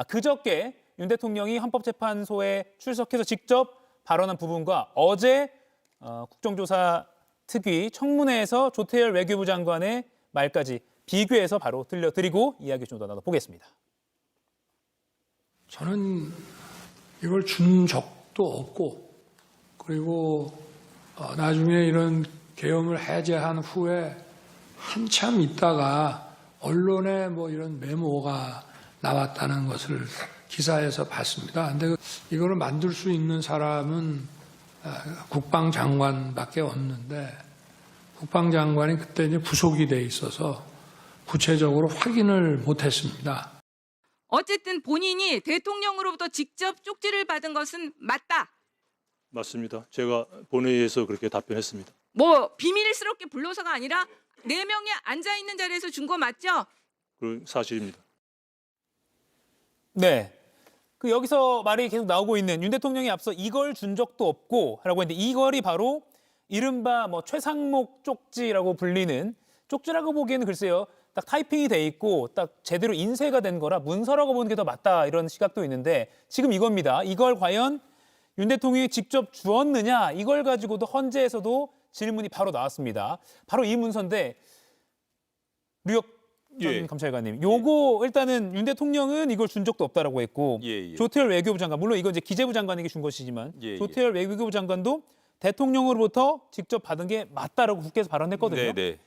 그저께 윤 대통령이 헌법재판소에 출석해서 직접 발언한 부분과 어제 국정조사 특위 청문회에서 조태열 외교부 장관의 말까지 비교해서 바로 들려드리고 이야기 좀 더 나눠보겠습니다. 저는 이걸 준 적도 없고, 그리고 나중에 이런 계엄을 해제한 후에 한참 있다가 언론에 뭐 이런 메모가 나왔다는 것을 기사에서 봤습니다. 근데 이거를 만들 수 있는 사람은 국방장관밖에 없는데, 국방장관이 그때 이제 부속이 돼 있어서 구체적으로 확인을 못했습니다. 어쨌든 본인이 대통령으로부터 직접 쪽지를 받은 것은 맞다. 맞습니다. 제가 본회의에서 그렇게 답변했습니다. 뭐 비밀스럽게 불러서가 아니라 4명이 앉아있는 자리에서 준 거 맞죠? 그 사실입니다. 네. 여기서 말이 계속 나오고 있는 윤 대통령이 앞서 이걸 준 적도 없고 라고 했는데 이걸이 바로 이른바 최상목 쪽지라고 불리는 쪽지라고 보기에는 글쎄요. 딱 타이핑이 돼 있고 딱 제대로 인쇄가 된 거라 문서라고 보는 게 더 맞다 이런 시각도 있는데 지금 이겁니다. 이걸 과연 윤 대통령이 직접 주었느냐 이걸 가지고도 헌재에서도 질문이 바로 나왔습니다. 바로 이 문서인데 류혁 전 감찰관님, 요거 일단은 윤 대통령은 이걸 준 적도 없다라고 했고 조태열 외교부 장관, 물론 이건 이제 기재부 장관에게 준 것이지만 조태열 외교부 장관도 대통령으로부터 직접 받은 게 맞다라고 국회에서 발언했거든요. 네네.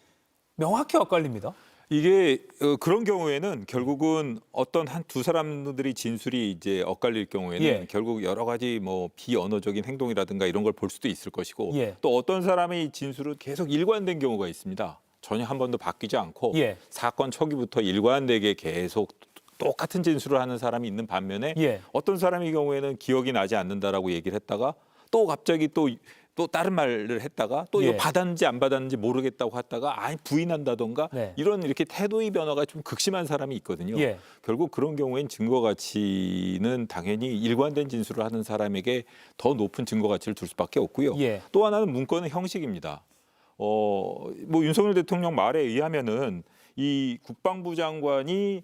명확히 엇갈립니다. 이게 그런 경우에는 결국은 어떤 한 두 사람들이 진술이 이제 엇갈릴 경우에는 결국 여러 가지 뭐 비언어적인 행동이라든가 이런 걸 볼 수도 있을 것이고 또 어떤 사람의 진술은 계속 일관된 경우가 있습니다. 전혀 한 번도 바뀌지 않고 사건 초기부터 일관되게 계속 똑같은 진술을 하는 사람이 있는 반면에 어떤 사람의 경우에는 기억이 나지 않는다라고 얘기를 했다가 또 갑자기 또 다른 말을 했다가 또 이거 받았는지 안 받았는지 모르겠다고 했다가 아니 부인한다던가 이런 이렇게 태도의 변화가 좀 극심한 사람이 있거든요. 결국 그런 경우엔 증거 가치는 당연히 일관된 진술을 하는 사람에게 더 높은 증거 가치를 둘 수밖에 없고요. 또 하나는 문건의 형식입니다. 뭐 윤석열 대통령 말에 의하면은 이 국방부 장관이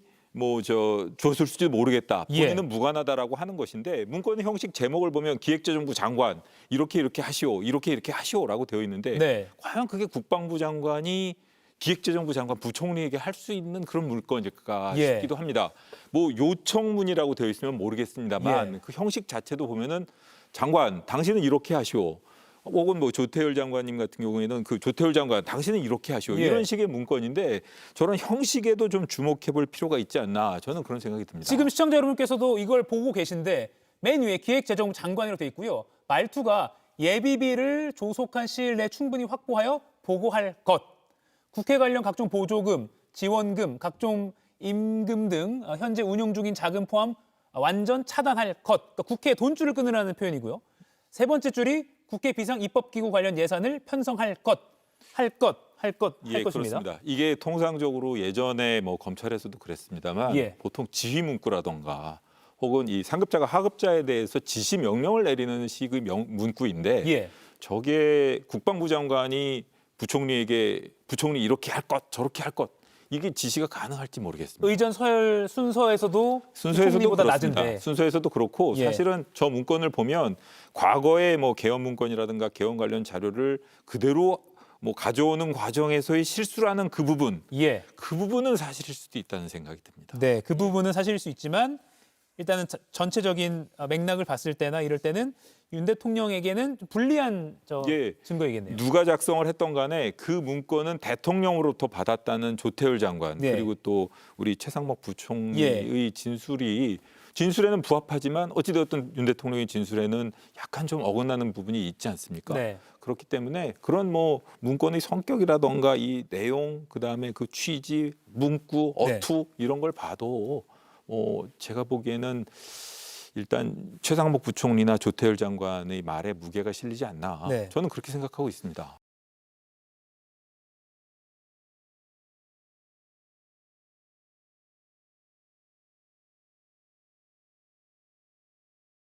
줬을지도 모르겠다. 본인은 무관하다라고 하는 것인데 문건의 형식 제목을 보면 기획재정부 장관 이렇게 하시오, 이렇게 하시오라고 되어 있는데 과연 그게 국방부 장관이 기획재정부 장관 부총리에게 할 수 있는 그런 물건일까 싶기도 합니다. 뭐 요청문이라고 되어 있으면 모르겠습니다만 그 형식 자체도 보면은 장관 당신은 이렇게 하시오. 혹은 조태열 장관님 같은 경우에는 그 조태열 장관 당신은 이렇게 하시오 이런 식의 문건인데 저런 형식에도 좀 주목해 볼 필요가 있지 않나 저는 그런 생각이 듭니다. 지금 시청자 여러분께서도 이걸 보고 계신데 맨 위에 기획재정부 장관이라고 돼 있고요. 말투가 예비비를 조속한 시일 내에 충분히 확보하여 보고할 것. 국회 관련 각종 보조금, 지원금, 각종 임금 등 현재 운용 중인 자금 포함 완전 차단할 것. 그러니까 국회에 돈줄을 끊으라는 표현이고요. 세 번째 줄이 국회 비상입법기구 관련 예산을 편성할 것, 할 것입니다. 그렇습니다. 이게 통상적으로 예전에 검찰에서도 그랬습니다만 보통 지휘 문구라던가 혹은 이 상급자가 하급자에 대해서 지시 명령을 내리는 식의 문구인데 저게 국방부 장관이 부총리에게 부총리 이렇게 할 것, 저렇게 할 것 이게 지시가 가능할지 모르겠습니다. 의전 서열 순서에서도 부총리보다 낮은데. 순서에서도 그렇고 사실은 저 문건을 보면 과거의 계엄 문건이라든가 계엄 관련 자료를 그대로 가져오는 과정에서의 실수라는 그 부분, 그 부분은 사실일 수도 있다는 생각이 듭니다. 네, 그 부분은 사실일 수 있지만 일단은 전체적인 맥락을 봤을 때나 이럴 때는 윤 대통령에게는 좀 불리한 증거이겠네요. 누가 작성을 했던 간에 그 문건은 대통령으로부터 받았다는 조태열 장관 그리고 또 우리 최상목 부총리의 진술에는 부합하지만 어찌되었든 윤 대통령의 진술에는 약간 좀 어긋나는 부분이 있지 않습니까? 그렇기 때문에 그런 문건의 성격이라던가 이 내용 그다음에 그 취지, 문구, 어투 이런 걸 봐도 제가 보기에는 일단 최상목 부총리나 조태열 장관의 말에 무게가 실리지 않나 저는 그렇게 생각하고 있습니다.